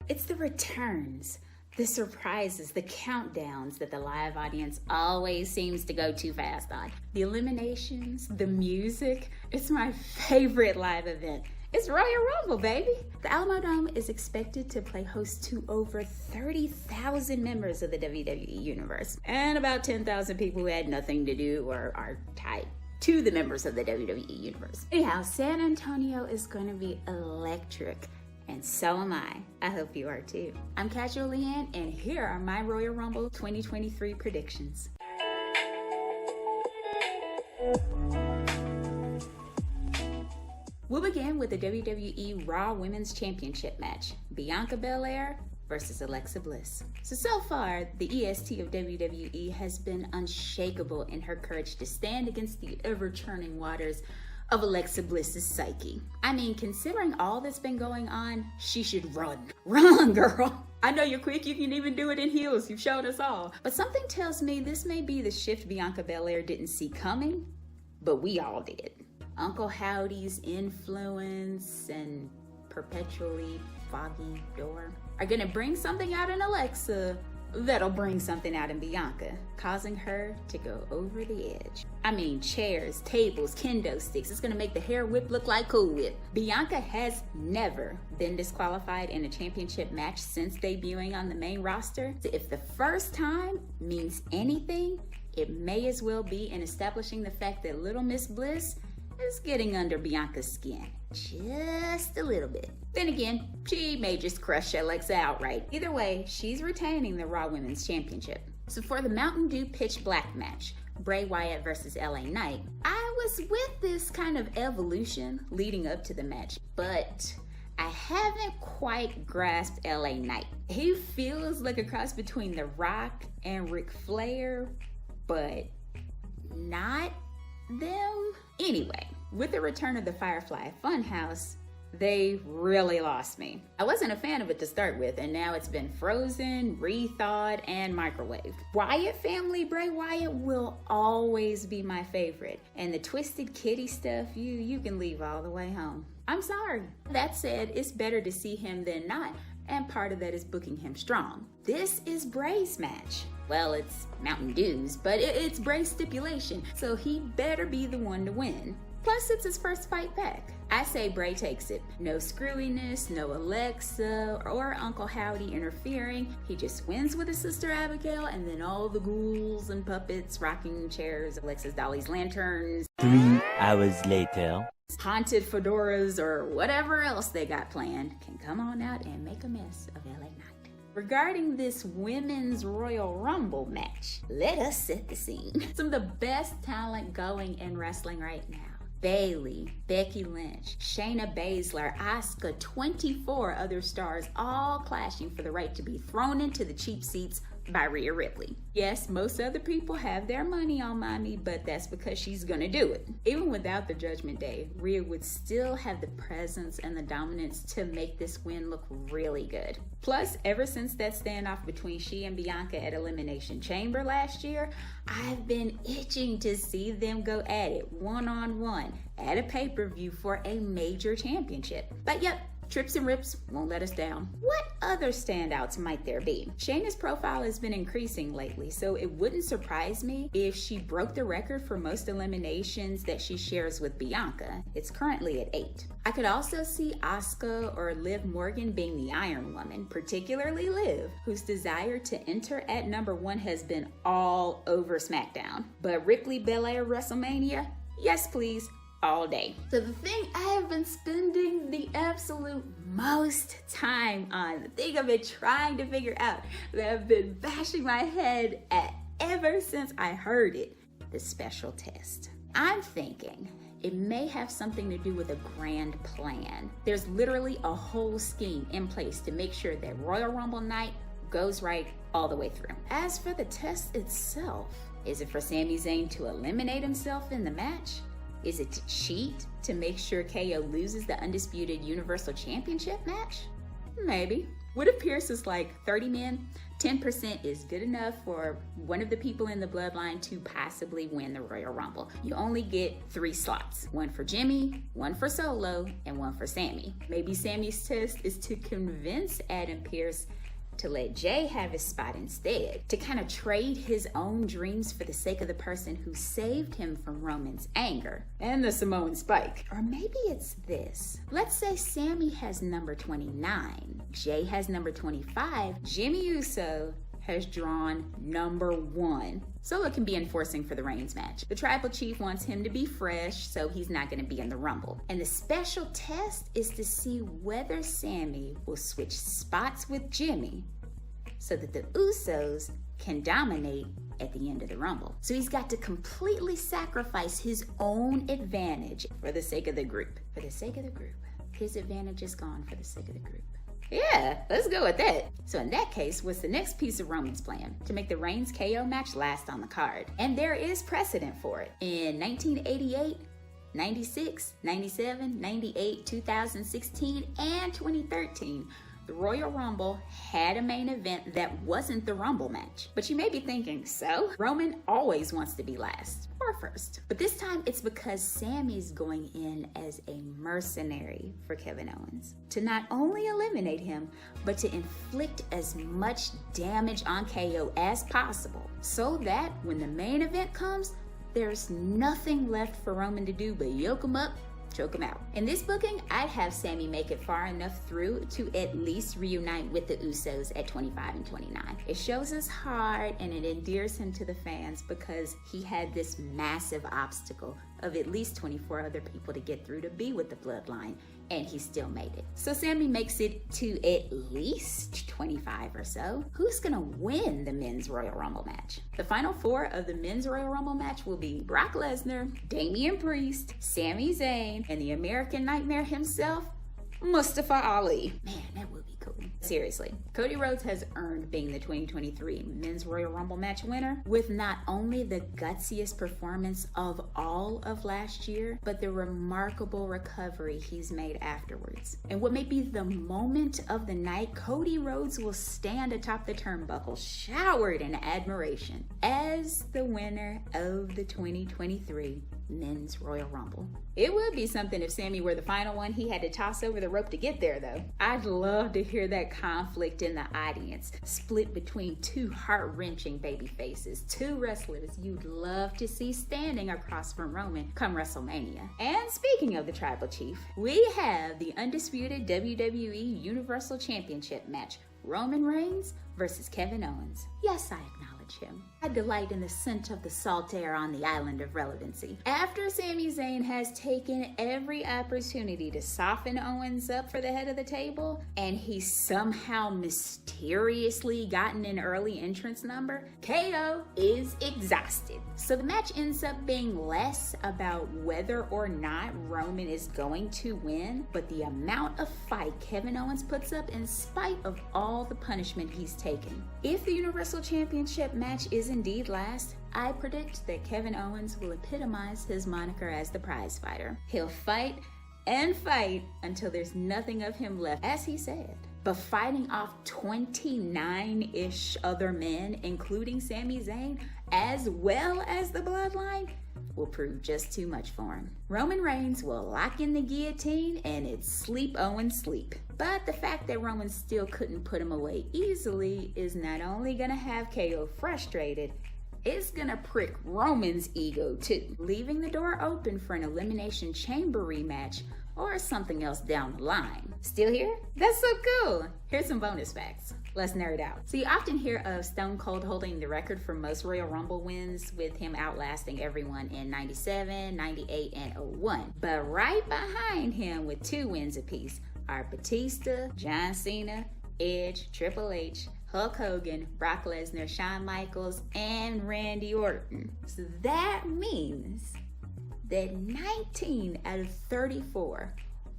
It's the returns, the surprises, the countdowns that the live audience always seems to go too fast on. The eliminations, the music, it's my favorite live event. It's Royal Rumble, baby. The Alamodome is expected to play host to over 30,000 members of the WWE Universe and about 10,000 people who had nothing to do or are tied to the members of the WWE Universe. Anyhow, San Antonio is going to be electric, and so am I. I hope you are too. I'm Casualeann, and here are my Royal Rumble 2023 predictions. We'll begin with the WWE Raw Women's Championship match, Bianca Belair versus Alexa Bliss. So far, the EST of WWE has been unshakable in her courage to stand against the ever-churning waters of Alexa Bliss's psyche. I mean, considering all that's been going on, she should run. Run, girl! I know you're quick, you can even do it in heels, you've shown us all. But something tells me this may be the shift Bianca Belair didn't see coming, but we all did. Uncle Howdy's influence and perpetually foggy door are gonna bring something out in Alexa that'll bring something out in Bianca, causing her to go over the edge. I mean, chairs, tables, kendo sticks. It's gonna make the hair whip look like Cool Whip. Bianca has never been disqualified in a championship match since debuting on the main roster. So if the first time means anything, it may as well be in establishing the fact that Little Miss Bliss is getting under Bianca's skin just a little bit. Then again, she may just crush Alexa outright. Either way, she's retaining the Raw Women's Championship. So for the Mountain Dew Pitch Black match, Bray Wyatt versus LA Knight, I was with this kind of evolution leading up to the match, but I haven't quite grasped LA Knight. He feels like a cross between The Rock and Ric Flair, but not them. Anyway, with the return of the Firefly Funhouse, they really lost me. I wasn't a fan of it to start with, and now it's been frozen, rethawed, and microwaved. Wyatt family Bray Wyatt will always be my favorite, and the Twisted Kitty stuff, you can leave all the way home. I'm sorry. That said, it's better to see him than not, and part of that is booking him strong. This is Bray's match. Well, it's Mountain Dew's, but it's Bray's stipulation, so he better be the one to win. Plus, it's his first fight back. I say Bray takes it. No screwiness, no Alexa or Uncle Howdy interfering. He just wins with his sister Abigail, and then all the ghouls and puppets, rocking chairs, Alexa's dollies, lanterns, 3 hours later, haunted fedoras, or whatever else they got planned can come on out and make a mess of LA Knight. Regarding this Women's Royal Rumble match, let us set the scene. Some of the best talent going in wrestling right now. Bayley, Becky Lynch, Shayna Baszler, Asuka, 24 other stars, all clashing for the right to be thrown into the cheap seats by Rhea Ripley. Yes, most other people have their money on Mommy, but that's because she's gonna do it. Even without the Judgment Day, Rhea would still have the presence and the dominance to make this win look really good. Plus, ever since that standoff between she and Bianca at Elimination Chamber last year, I've been itching to see them go at it one-on-one at a pay-per-view for a major championship. But yep, trips and rips won't let us down. What other standouts might there be? Shayna's profile has been increasing lately, so it wouldn't surprise me if she broke the record for most eliminations that she shares with Bianca. It's currently at 8. I could also see Asuka or Liv Morgan being the Iron Woman, particularly Liv, whose desire to enter at number 1 has been all over SmackDown. But Ripley Belair WrestleMania? Yes, please. All day. So the thing I have been spending the absolute most time on, the thing I've been trying to figure out, that I've been bashing my head at ever since I heard it, the special test. I'm thinking it may have something to do with a grand plan. There's literally a whole scheme in place to make sure that Royal Rumble night goes right all the way through. As for the test itself, is it for Sami Zayn to eliminate himself in the match? Is it to cheat to make sure KO loses the Undisputed Universal Championship match? Maybe. What appears as like 30 men, 10% is good enough for one of the people in the bloodline to possibly win the Royal Rumble. You only get 3 slots, one for Jimmy, one for Solo, and one for Sami. Maybe Sami's test is to convince Adam Pearce to let Jay have his spot instead, to kind of trade his own dreams for the sake of the person who saved him from Roman's anger and the Samoan spike. Or maybe it's this. Let's say Sami has number 29, Jay has number 25, Jimmy Uso has drawn number 1. Solo can be enforcing for the Reigns match. The Tribal Chief wants him to be fresh, so he's not going to be in the Rumble. And the special test is to see whether Sami will switch spots with Jimmy so that the Usos can dominate at the end of the Rumble. So he's got to completely sacrifice his own advantage for the sake of the group. For the sake of the group. His advantage is gone for the sake of the group. Yeah, let's go with that. So in that case, what's the next piece of Roman's plan? To make the Reigns KO match last on the card. And there is precedent for it. In 1988, 96, 97, 98, 2016, and 2013, the Royal Rumble had a main event that wasn't the Rumble match. But you may be thinking, so? Roman always wants to be last or first. But this time it's because Sami's going in as a mercenary for Kevin Owens. To not only eliminate him, but to inflict as much damage on KO as possible. So that when the main event comes, there's nothing left for Roman to do but yoke him up, choke him out. In this booking, I'd have Sami make it far enough through to at least reunite with the Usos at 25 and 29. It shows his heart and it endears him to the fans because he had this massive obstacle of at least 24 other people to get through to be with the Bloodline, and he still made it. So Sami makes it to at least 25 or so. Who's gonna win the Men's Royal Rumble match? The final 4 of the Men's Royal Rumble match will be Brock Lesnar, Damian Priest, Sami Zayn, and the American Nightmare himself, Mustafa Ali. Man, that would be cool. Seriously, Cody Rhodes has earned being the 2023 Men's Royal Rumble match winner with not only the gutsiest performance of all of last year, but the remarkable recovery he's made afterwards. And what may be the moment of the night, Cody Rhodes will stand atop the turnbuckle, showered in admiration, as the winner of the 2023 Men's Royal Rumble. It would be something if Sami were the final one he had to toss over the rope to get there, though. I'd love to hear that conflict in the audience, split between 2 heart-wrenching baby faces, 2 wrestlers you'd love to see standing across from Roman come WrestleMania. And speaking of the Tribal Chief, we have the undisputed WWE Universal Championship match, Roman Reigns versus Kevin Owens. Yes, I acknowledge him. I delight in the scent of the salt air on the island of relevancy. After Sami Zayn has taken every opportunity to soften Owens up for the head of the table, and he's somehow mysteriously gotten an early entrance number, KO is exhausted. So the match ends up being less about whether or not Roman is going to win, but the amount of fight Kevin Owens puts up in spite of all the punishment he's taken. If the Universal Championship match is indeed last, I predict that Kevin Owens will epitomize his moniker as the prize fighter. He'll fight and fight until there's nothing of him left, as he said. But fighting off 29-ish other men, including Sami Zayn, as well as the Bloodline, will prove just too much for him. Roman Reigns will lock in the guillotine and it's sleep Owens sleep. But the fact that Roman still couldn't put him away easily is not only gonna have KO frustrated, it's gonna prick Roman's ego too, leaving the door open for an Elimination Chamber rematch or something else down the line. Still here? That's so cool. Here's some bonus facts. Let's nerd out. So you often hear of Stone Cold holding the record for most Royal Rumble wins, with him outlasting everyone in 97, 98, and 01. But right behind him with 2 wins apiece are Batista, John Cena, Edge, Triple H, Hulk Hogan, Brock Lesnar, Shawn Michaels, and Randy Orton. So that means that 19 out of 34,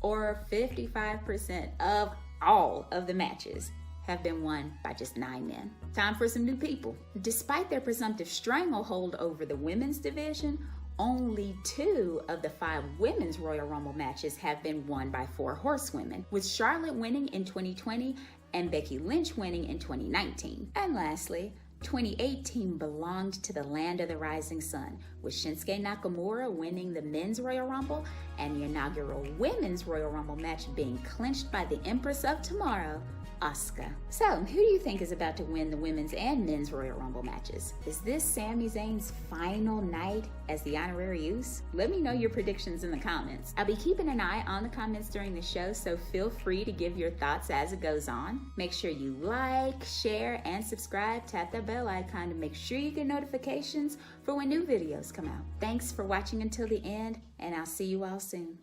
or 55% of all of the matches, have been won by just 9 men. Time for some new people. Despite their presumptive stranglehold over the women's division, only 2 of the 5 women's Royal Rumble matches have been won by 4 horsewomen, with Charlotte winning in 2020 and Becky Lynch winning in 2019. And lastly, 2018 belonged to the land of the rising sun, with Shinsuke Nakamura winning the Men's Royal Rumble and the inaugural Women's Royal Rumble match being clinched by the Empress of Tomorrow, Asuka. So, who do you think is about to win the Women's and Men's Royal Rumble matches? Is this Sami Zayn's final night as the honorary use? Let me know your predictions in the comments. I'll be keeping an eye on the comments during the show, so feel free to give your thoughts as it goes on. Make sure you like, share, and subscribe. Tap that bell icon to make sure you get notifications for when new videos come out. Thanks for watching until the end, and I'll see you all soon.